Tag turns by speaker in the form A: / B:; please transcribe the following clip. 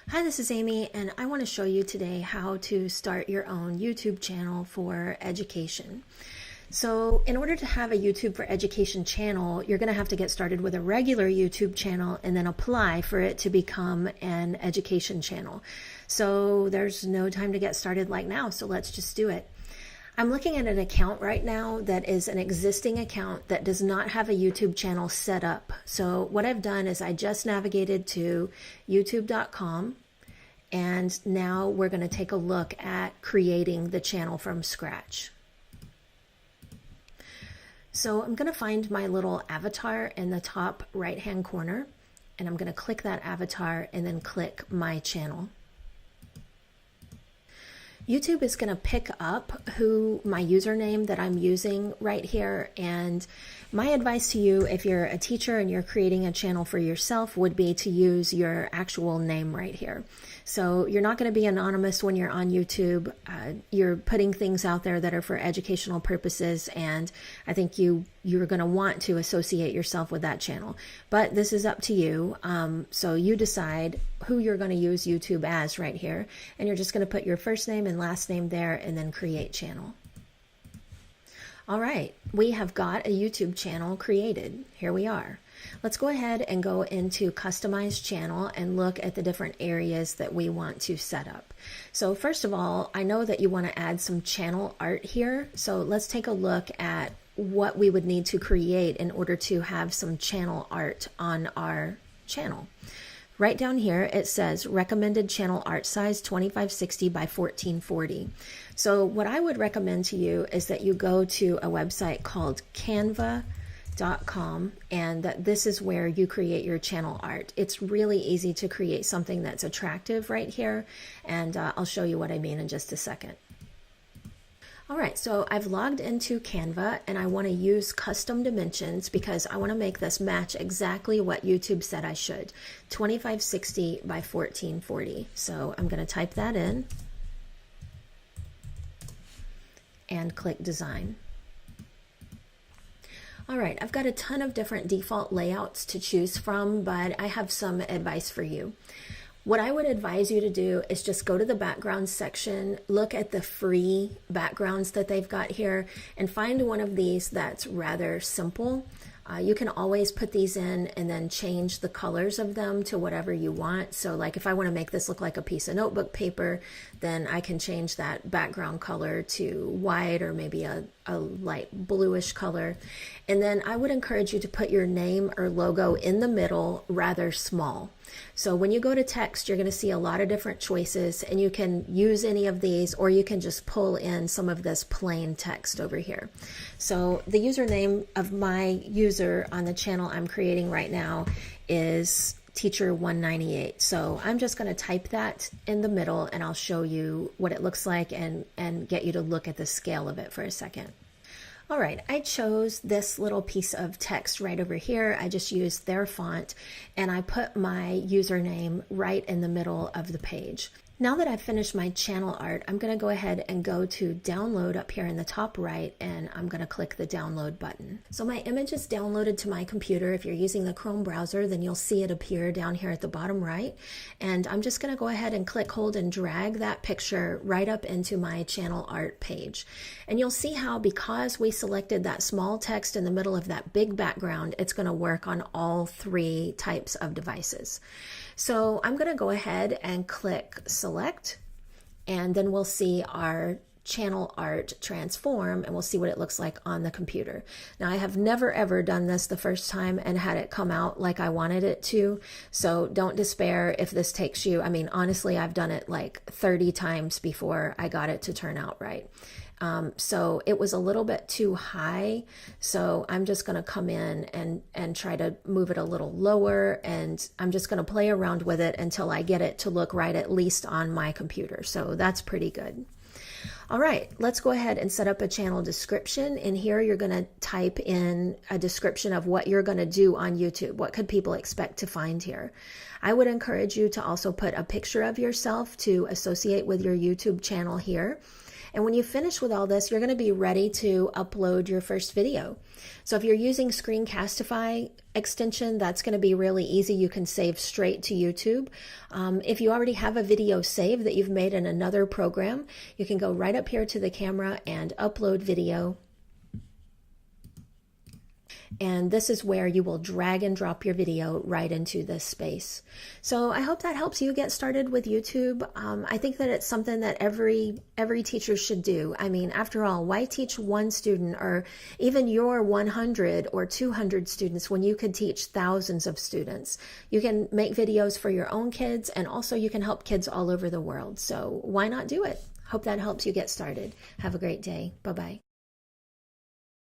A: Hi, this is Amy, and I want to show you today how to start your own YouTube channel for education. So in order to have a YouTube for Education channel, you're going to have to get started with a regular YouTube channel and then apply for it to become an education channel. So there's no time to get started like now, so let's just do it. I'm looking at an account right now that is an existing account that does not have a YouTube channel set up. So what I've done is I just navigated to youtube.com, and now we're going to take a look at creating the channel from scratch. So I'm going to find my little avatar in the top right hand corner, and I'm going to click that avatar and then click my channel. YouTube is going to pick up who my username that I'm using right here, and my advice to you if you're a teacher and you're creating a channel for yourself would be to use your actual name right here. So you're not going to be anonymous when you're on YouTube. You're putting things out there that are for educational purposes, and I think you're going to want to associate yourself with that channel. But this is up to you. So you decide who you're going to use YouTube as right here, and you're just going to put your first name and last name there and then create channel. All right, we have got a YouTube channel created. Here we are. Let's go ahead and go into customize channel and look at the different areas that we want to set up. So first of all, I know that you want to add some channel art here. So let's take a look at what we would need to create in order to have some channel art on our channel. Right down here, it says recommended channel art size 2560 by 1440. So what I would recommend to you is that you go to a website called Canva.com, and that this is where you create your channel art. It's really easy to create something that's attractive right here, and I'll show you what I mean in just a second. All right, so I've logged into Canva, and I want to use custom dimensions because I want to make this match exactly what YouTube said I should, 2560 by 1440. So I'm going to type that in and click design. All right, I've got a ton of different default layouts to choose from, but I have some advice for you. What I would advise you to do is just go to the background section, look at the free backgrounds that they've got here, and find one of these that's rather simple. You can always put these in and then change the colors of them to whatever you want. So like if I want to make this look like a piece of notebook paper, then I can change that background color to white or maybe a light bluish color. And then I would encourage you to put your name or logo in the middle rather small. So when you go to text, you're going to see a lot of different choices, and you can use any of these, or you can just pull in some of this plain text over here. So the username of my user on the channel I'm creating right now is Teacher198. So I'm just going to type that in the middle, and I'll show you what it looks like and get you to look at the scale of it for a second. All right, I chose this little piece of text right over here. I just used their font, and I put my username right in the middle of the page. Now that I've finished my channel art, I'm going to go ahead and go to download up here in the top right, and I'm going to click the download button. So my image is downloaded to my computer. If you're using the Chrome browser, then you'll see it appear down here at the bottom right. And I'm just going to go ahead and click, hold, and drag that picture right up into my channel art page. And you'll see how, because we selected that small text in the middle of that big background, it's going to work on all three types of devices. So I'm going to go ahead and click select, and then we'll see our channel art transform, and we'll see what it looks like on the computer. Now, I have never ever done this the first time and had it come out like I wanted it to, so don't despair if this takes you, I mean, honestly, I've done it like 30 times before I got it to turn out right. So it was a little bit too high, so I'm just going to come in and try to move it a little lower, and I'm just going to play around with it until I get it to look right, at least on my computer. So that's pretty good. All right, let's go ahead and set up a channel description. And here you're going to type in a description of what you're going to do on YouTube. What could people expect to find here? I would encourage you to also put a picture of yourself to associate with your YouTube channel here. And when you finish with all this, you're going to be ready to upload your first video. So if you're using Screencastify extension, that's going to be really easy. You can save straight to YouTube. If you already have a video saved that you've made in another program, you can go right up here to the camera and upload video. And this is where you will drag and drop your video right into this space. So I hope that helps you get started with YouTube. I think that it's something that every teacher should do. I mean, after all, why teach one student or even your 100 or 200 students when you could teach thousands of students? You can make videos for your own kids, and also you can help kids all over the world. So why not do it? Hope that helps you get started. Have a great day. Bye-bye.